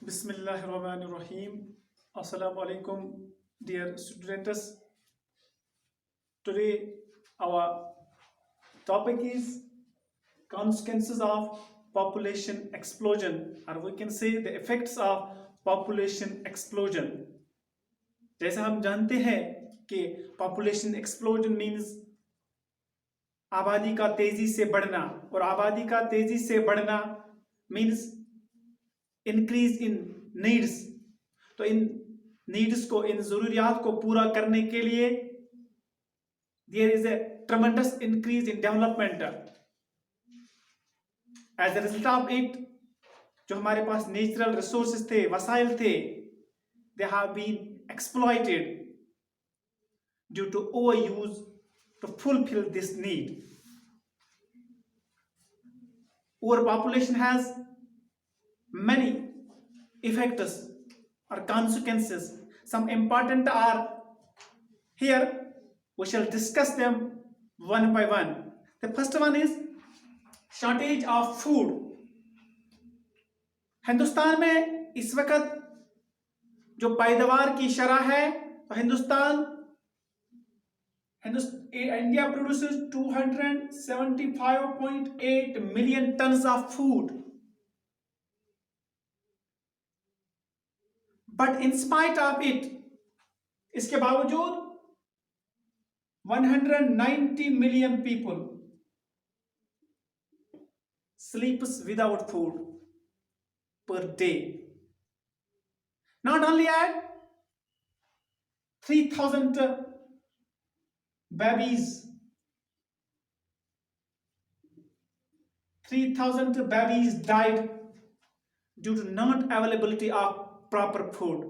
Bismillahirrahmanirrahim. Assalamu alaikum, dear students. Today, our topic is consequences of population explosion, or we can say the effects of population explosion. जैसा हम जानते हैं कि population explosion means आबादी का तेजी से बढ़ना, और आबादी का तेजी से बढ़ना means इंक्रीज इन नीड्स। तो इन नीड्स को, इन जरूरियात को पूरा करने के लिए there is a tremendous increase in development. As a result of it, जो हमारे पास नेचुरल रिसोर्सेज थे, वसाइल थे, they have been exploited due to over use to fulfil this need. Over population has many effects or consequences. Some important are here. We shall discuss them one by one. The first one is shortage of food. Hindustan में इस वक्त जो पैदावार की शरह है, तो India produces 275.8 million tons of food. But in spite of it, इसके बावजूद 190 million people sleeps without food per day. Not only that, 3,000 babies died due to not availability of proper food,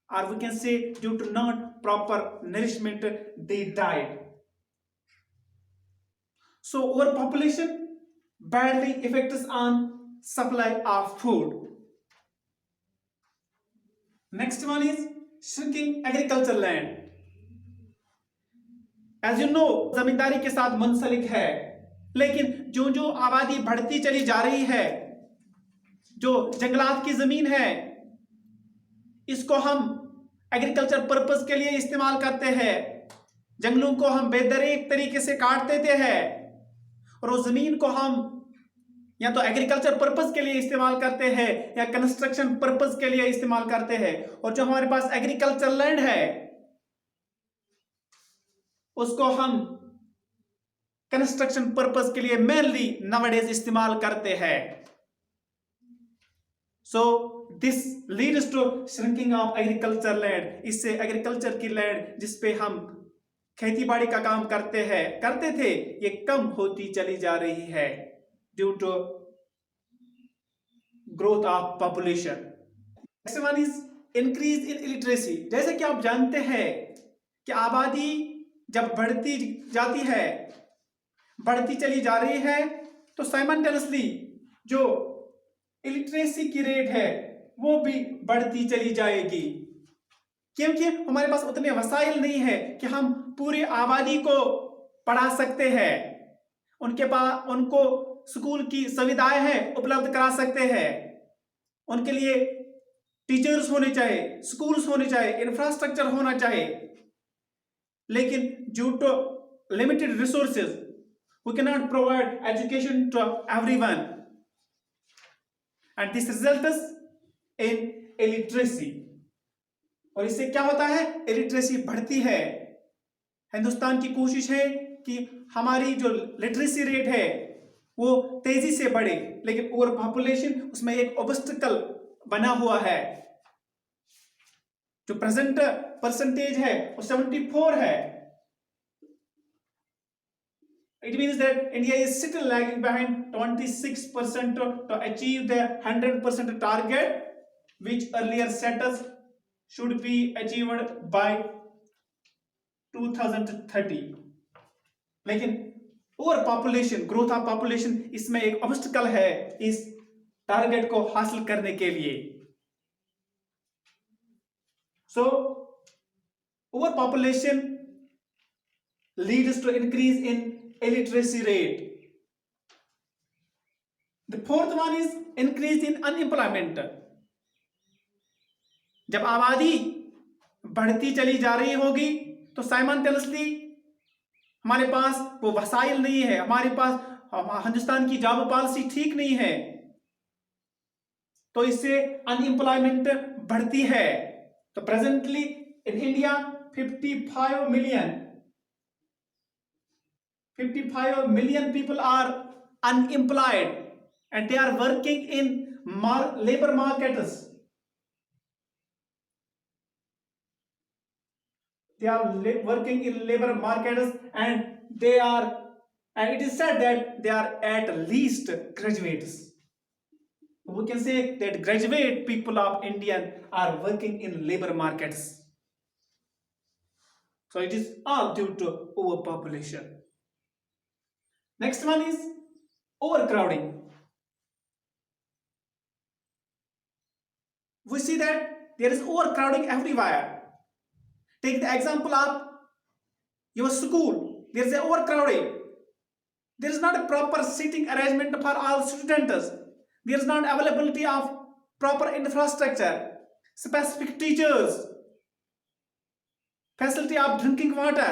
or we can say due to not proper nourishment, they died. So overpopulation badly affects on supply of food. Next one is shrinking agricultural land. As you know, जमींदारी के साथ मुंसलिक है, लेकिन जो जो आबादी बढ़ती चली जा रही है, जो जंगलात की जमीन है, इसको हम एग्रीकल्चर पर्पस के लिए इस्तेमाल करते हैं। जंगलों को हम बेदरीक तरीके से काट देते हैं, और उस जमीन को हम या तो एग्रीकल्चर पर्पस के लिए इस्तेमाल करते हैं या कंस्ट्रक्शन पर्पस के लिए इस्तेमाल करते हैं। और जो हमारे पास एग्रीकल्चर लैंड है, उसको हम कंस्ट्रक्शन पर्पस के लिए मेनली नाउअडेज इस्तेमाल करते हैं। So this leads to shrinking of agricultural land. इससे एग्रीकल्चर की लैंड जिस पे हम खेती बाड़ी का काम करते थे, ये कम होती चली जा रही है due to growth of population. Next one is increase in illiteracy. जैसे कि आप जानते हैं कि आबादी जब बढ़ती जाती है, बढ़ती चली जा रही है, तो साइमल्टेनियसली जो इलिटरेसी की रेट है वो भी बढ़ती चली जाएगी, क्योंकि हमारे पास उतने वसाइल नहीं है कि हम पूरी आबादी को पढ़ा सकते हैं। उनके पास उनको स्कूल की सुविधाएं हैं, उपलब्ध करा सकते हैं। उनके लिए टीचर्स होने चाहिए, स्कूल्स होने चाहिए, इंफ्रास्ट्रक्चर होना चाहिए, लेकिन due to limited resources we can not provide education to everyone, and this results in illiteracy. और इससे क्या होता है? इलिटरेसी बढ़ती है। हिंदुस्तान की कोशिश है कि हमारी जो लिटरेसी रेट है वो तेजी से बढ़े, लेकिन ओवर पॉपुलेशन उसमें एक ऑब्स्टिकल बना हुआ है। जो प्रेजेंट परसेंटेज है वो 74 है। It means that India is still lagging behind 26% to achieve the 100% target, which earlier set us should be achieved by 2030. लेकिन over population, growth of population, इसमें एक ऑब्स्टिकल है इस टारगेट को हासिल करने के लिए। So over population leads to increase in illiteracy rate. The fourth one is increase in unemployment. जब आबादी बढ़ती चली जा रही होगी तो साइमल्टेनियसली हमारे पास वो वसाइल नहीं है, हमारे पास हिंदुस्तान की जॉब पॉलिसी ठीक नहीं है, तो इससे अनएम्प्लॉयमेंट बढ़ती है। तो presently in India 55 million people are unemployed and they are working in labor markets. They are working in labor markets and it is said that they are at least graduates. We can say that graduate people of India are working in labor markets. So it is all due to overpopulation. Next one is overcrowding. We see that there is overcrowding everywhere. Take the example of your school. There is overcrowding. There is not a proper seating arrangement for all students. There is not availability of proper infrastructure, specific teachers, facility of drinking water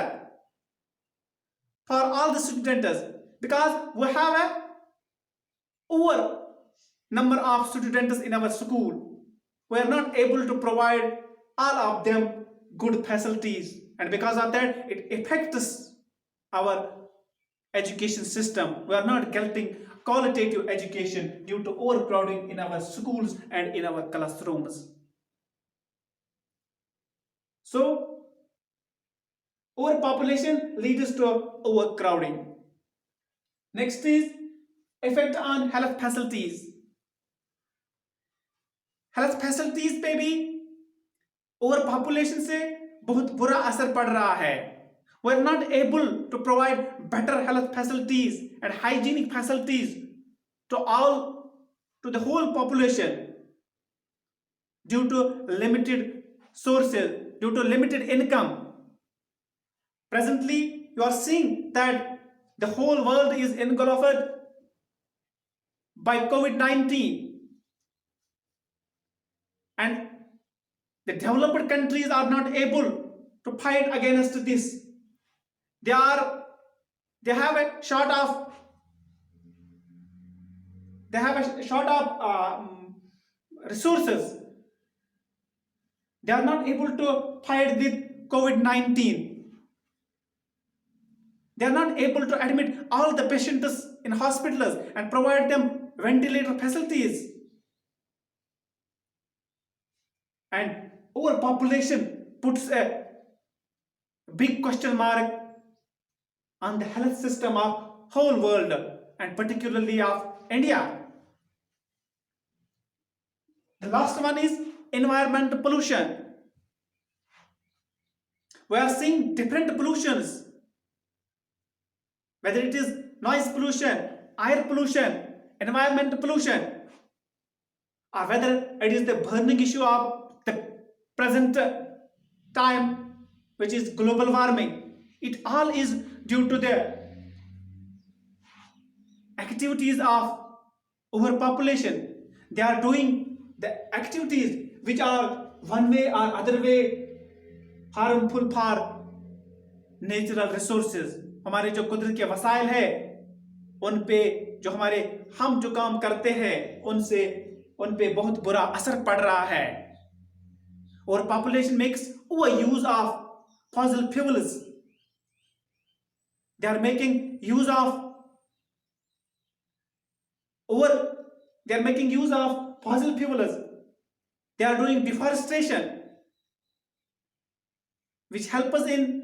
for all the students, because we have a over number of students in our school. We are not able to provide all of them good facilities, and because of that it affects our education system. We are not getting qualitative education due to overcrowding in our schools and in our classrooms. So overpopulation leads to overcrowding. Next is effect on health facilities. Health facilities पे भी over population से बहुत बुरा असर पड़ रहा है. We are not able to provide better health facilities and hygienic facilities to the whole population due to limited sources, due to limited income. Presently, you are seeing that the whole world is engulfed by COVID-19, and the developed countries are not able to fight against this. They have a short of resources. They are not able to fight with COVID-19. They are not able to admit all the patients in hospitals and provide them ventilator facilities. And overpopulation puts a big question mark on the health system of whole world and particularly of India. The last one is environmental pollution. We are seeing different pollutions, whether it is noise pollution, air pollution, environmental pollution, or whether it is the burning issue of the present time, which is global warming. It all is due to the activities of overpopulation. They are doing the activities which are one way or other way harmful for natural resources. हमारे जो कुदरत के वसाइल है उन पे जो हम जो काम करते हैं उन पे बहुत बुरा असर पड़ रहा है. और population makes overuse of fossil fuels. They are making use of fossil fuels. They are doing deforestation, which help us in.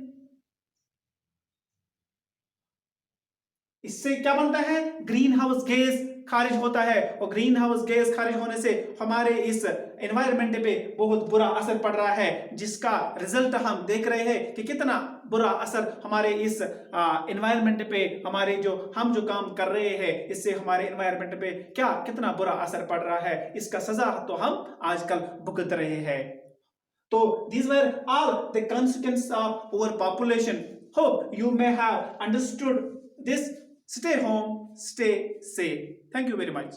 इससे क्या बनता है? ग्रीन हाउस गैस खारिज होता है, और ग्रीन हाउस गैस खारिज होने से हमारे इस एनवायरनमेंट पे बहुत बुरा असर पड़ रहा है, जिसका रिजल्ट हम देख रहे हैं कि कितना बुरा असर हमारे इस एनवायरनमेंट पे हम जो काम कर रहे हैं इससे हमारे एनवायरनमेंट पे कितना बुरा असर पड़ रहा है. इसका सजा तो हम आजकल भुगत रहे हैं. तो these were all the consequences of overpopulation. Hope you may have understood this. Stay home, stay safe. Thank you very much.